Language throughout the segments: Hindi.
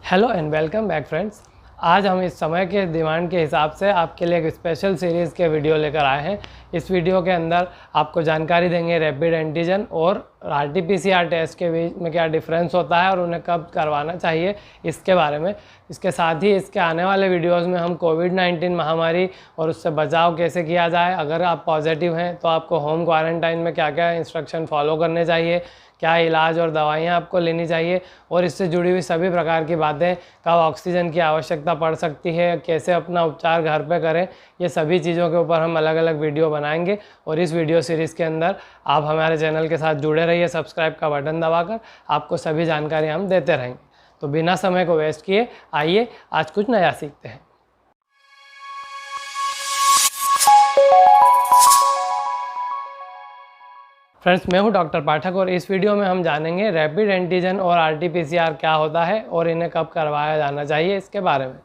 Hello and welcome back friends. आज हम इस समय के डिमांड के हिसाब से आपके लिए एक स्पेशल सीरीज़ के वीडियो लेकर आए हैं। इस वीडियो के अंदर आपको जानकारी देंगे रैपिड एंटीजन और RT-PCR टेस्ट के बीच में क्या डिफरेंस होता है और उन्हें कब करवाना चाहिए इसके बारे में। इसके साथ ही इसके आने वाले वीडियोस में हम कोविड-19 महामारी और उससे बचाव कैसे किया जाए, अगर आप पॉजिटिव हैं तो आपको होम क्वारंटाइन में क्या क्या इंस्ट्रक्शन फॉलो करने चाहिए, क्या इलाज और दवाइयाँ आपको लेनी चाहिए और इससे जुड़ी हुई सभी प्रकार की बातें, कब ऑक्सीजन की आवश्यकता पड़ सकती है, कैसे अपना उपचार घर पे करें, ये सभी चीज़ों के ऊपर हम अलग अलग वीडियो बनाएंगे। और इस वीडियो सीरीज़ के अंदर आप हमारे चैनल के साथ जुड़े रहिए, सब्सक्राइब का बटन दबाकर, आपको सभी जानकारी हम देते रहेंगे। तो बिना समय को वेस्ट किए आइए आज कुछ नया सीखते हैं। फ्रेंड्स, मैं हूं डॉक्टर पाठक और इस वीडियो में हम जानेंगे रैपिड एंटीजन और RT-PCR क्या होता है और इन्हें कब करवाया जाना चाहिए इसके बारे में।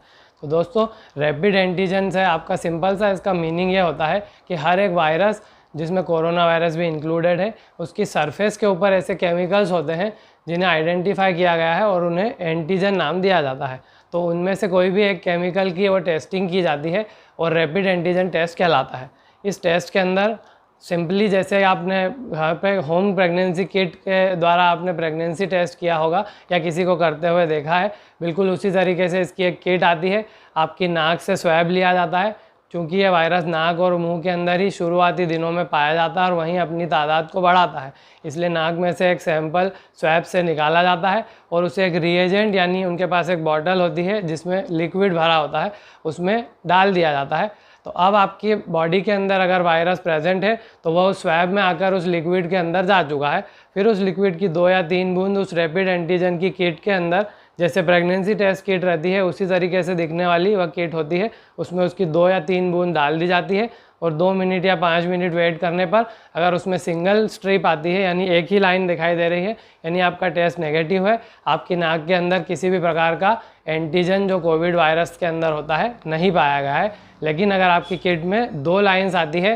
तो दोस्तों, रैपिड एंटीजन से आपका सिंपल सा इसका मीनिंग ये होता है कि हर एक वायरस, जिसमें कोरोना वायरस भी इंक्लूडेड है, उसकी सरफेस के ऊपर ऐसे केमिकल्स होते हैं जिन्हें आइडेंटिफाई किया गया है और उन्हें एंटीजन नाम दिया जाता है। तो उनमें से कोई भी एक केमिकल की वो टेस्टिंग की जाती है और रैपिड एंटीजन टेस्ट कहलाता है। इस टेस्ट के अंदर सिंपली जैसे आपने घर पे होम प्रेगनेंसी किट के द्वारा आपने प्रेगनेंसी टेस्ट किया होगा या किसी को करते हुए देखा है, बिल्कुल उसी तरीके से इसकी एक किट आती है। आपकी नाक से स्वैब लिया जाता है, क्योंकि ये वायरस नाक और मुंह के अंदर ही शुरुआती दिनों में पाया जाता है और वहीं अपनी तादाद को बढ़ाता है। इसलिए नाक में से एक सैंपल स्वैब से निकाला जाता है और उसे एक रिएजेंट यानी उनके पास एक बॉटल होती है जिसमें लिक्विड भरा होता है, उसमें डाल दिया जाता है। तो अब आपकी बॉडी के अंदर अगर वायरस प्रेजेंट है तो वह उस स्वैब में आकर उस लिक्विड के अंदर जा चुका है। फिर उस लिक्विड की 2 या 3 बूंद उस रैपिड एंटीजन की किट के अंदर, जैसे प्रेगनेंसी टेस्ट किट रहती है उसी तरीके से दिखने वाली वह किट होती है, उसमें उसकी 2 या 3 बूंद डाल दी जाती है और 2 मिनट या 5 मिनट वेट करने पर अगर उसमें सिंगल स्ट्रिप आती है यानी एक ही लाइन दिखाई दे रही है, यानी आपका टेस्ट नेगेटिव है, आपकी नाक के अंदर किसी भी प्रकार का एंटीजन जो कोविड वायरस के अंदर होता है नहीं पाया गया है। लेकिन अगर आपकी किट में 2 लाइन्स आती है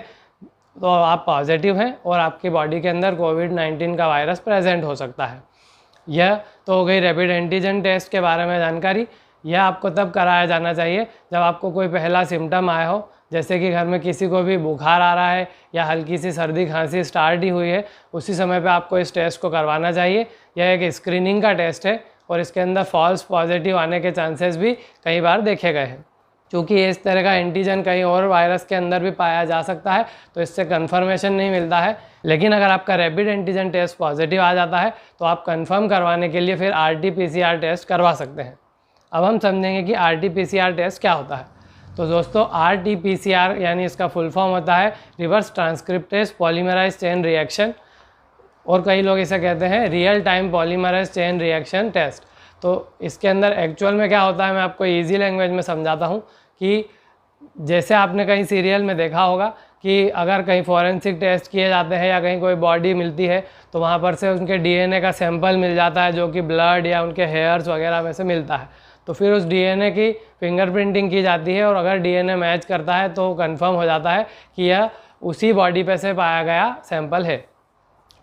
तो आप पॉजिटिव हैं और आपकी बॉडी के अंदर कोविड-19 का वायरस प्रेजेंट हो सकता है। यह तो हो गई रैपिड एंटीजन टेस्ट के बारे में जानकारी। यह आपको तब कराया जाना चाहिए जब आपको कोई पहला सिम्टम आया हो, जैसे कि घर में किसी को भी बुखार आ रहा है या हल्की सी सर्दी खांसी स्टार्ट ही हुई है, उसी समय पे आपको इस टेस्ट को करवाना चाहिए। यह एक स्क्रीनिंग का टेस्ट है और इसके अंदर फॉल्स पॉजिटिव आने के चांसेस भी कई बार देखे गए हैं। क्योंकि इस तरह का एंटीजन कहीं और वायरस के अंदर भी पाया जा सकता है, तो इससे कंफर्मेशन नहीं मिलता है। लेकिन अगर आपका रैपिड एंटीजन टेस्ट पॉजिटिव आ जाता है तो आप कंफर्म करवाने के लिए फिर RT-PCR टेस्ट करवा सकते हैं। अब हम समझेंगे कि RT-PCR टेस्ट क्या होता है। तो दोस्तों, RT-PCR यानी इसका फुल फॉर्म होता है reverse transcriptase polymerase chain reaction, और कई लोग इसे कहते हैं real time polymerase chain reaction test. तो इसके अंदर एक्चुअल में क्या होता है, मैं आपको इजी लैंग्वेज में समझाता हूँ कि जैसे आपने कहीं सीरियल में देखा होगा कि अगर कहीं फॉरेंसिक टेस्ट किए जाते हैं या कहीं कोई बॉडी मिलती है तो वहाँ पर से उनके DNA का सैंपल मिल जाता है, जो कि ब्लड या उनके हेयर्स वगैरह में से मिलता है। तो फिर उस DNA की फिंगरप्रिंटिंग की जाती है और अगर DNA मैच करता है तो कंफर्म हो जाता है कि यह उसी बॉडी पे से पाया गया सैंपल है।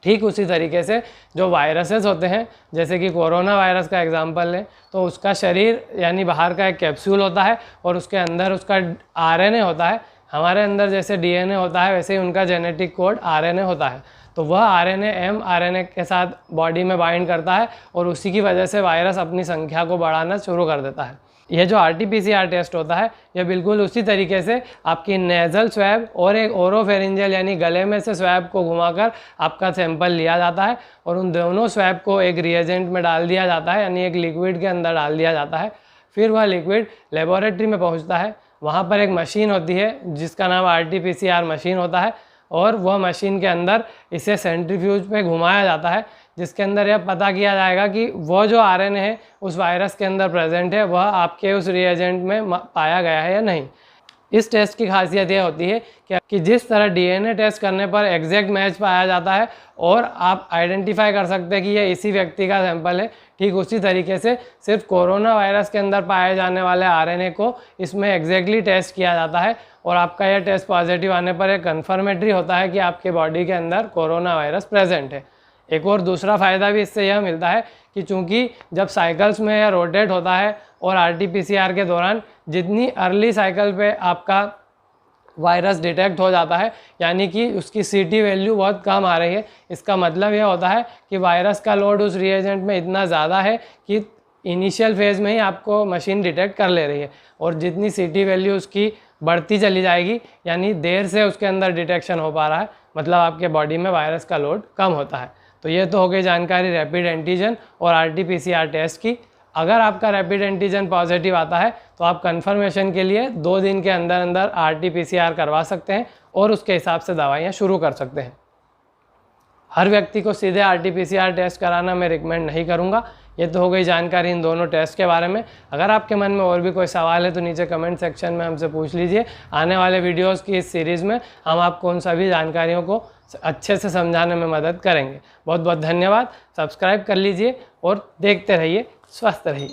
ठीक उसी तरीके से जो वायरसेस होते हैं, जैसे कि कोरोना वायरस का एग्जांपल लें, तो उसका शरीर यानी बाहर का एक कैप्सूल होता है और उसके अंदर उसका RNA होता है। हमारे अंदर जैसे DNA होता है वैसे ही उनका जेनेटिक कोड RNA होता है। तो वह RNA mRNA के साथ बॉडी में बाइंड करता है और उसी की वजह से वायरस अपनी संख्या को बढ़ाना शुरू कर देता है। यह जो RT-PCR टेस्ट होता है यह बिल्कुल उसी तरीके से आपकी नेज़ल स्वैब और एक ओरोफेरिंजियल यानी गले में से स्वैब को घुमाकर आपका सैंपल लिया जाता है और उन दोनों स्वैब को एक रिएजेंट में डाल दिया जाता है, यानी एक लिक्विड के अंदर डाल दिया जाता है। फिर वह लिक्विड लेबोरेटरी में पहुंचता है। वहाँ पर एक मशीन होती है जिसका नाम RT-PCR मशीन होता है और वह मशीन के अंदर इसे सेंट्रीफ्यूज पे घुमाया जाता है, जिसके अंदर यह पता किया जाएगा कि वो जो RNA है उस वायरस के अंदर प्रेजेंट है, वह आपके उस रिएजेंट में पाया गया है या नहीं। इस टेस्ट की खासियत यह होती है कि जिस तरह DNA टेस्ट करने पर एग्जैक्ट मैच पाया जाता है और आप आइडेंटिफाई कर सकते हैं कि यह इसी व्यक्ति का सैंपल है, ठीक उसी तरीके से सिर्फ कोरोना वायरस के अंदर पाए जाने वाले RNA को इसमें एग्जैक्टली टेस्ट किया जाता है और आपका यह टेस्ट पॉजिटिव आने पर एक कन्फर्मेटरी होता है कि आपके बॉडी के अंदर कोरोना वायरस प्रेजेंट है। एक और दूसरा फ़ायदा भी इससे यह मिलता है कि चूँकि जब साइकिल्स में यह रोटेट होता है और RT-PCR के दौरान जितनी अर्ली साइकिल पे आपका वायरस डिटेक्ट हो जाता है, यानी कि उसकी CT वैल्यू बहुत कम आ रही है, इसका मतलब यह होता है कि वायरस का लोड उस रिएजेंट में इतना ज़्यादा है कि इनिशियल फेज़ में ही आपको मशीन डिटेक्ट कर ले रही है, और जितनी CT वैल्यू उसकी बढ़ती चली जाएगी, यानी देर से उसके अंदर डिटेक्शन हो पा रहा है, मतलब आपके बॉडी में वायरस का लोड कम होता है। तो ये तो हो गई जानकारी रैपिड एंटीजन और RT-PCR टेस्ट की। अगर आपका रैपिड एंटीजन पॉजिटिव आता है तो आप कंफर्मेशन के लिए 2 दिन के अंदर अंदर RT-PCR करवा सकते हैं और उसके हिसाब से दवाइयाँ शुरू कर सकते हैं। हर व्यक्ति को सीधे RT-PCR टेस्ट कराना मैं रिकमेंड नहीं करूँगा। ये तो हो गई जानकारी इन दोनों टेस्ट के बारे में। अगर आपके मन में और भी कोई सवाल है तो नीचे कमेंट सेक्शन में हमसे पूछ लीजिए। आने वाले वीडियोस की इस सीरीज़ में हम आपको उन सभी जानकारियों को अच्छे से समझाने में मदद करेंगे। बहुत बहुत धन्यवाद। सब्सक्राइब कर लीजिए और देखते रहिए, स्वस्थ रहिए।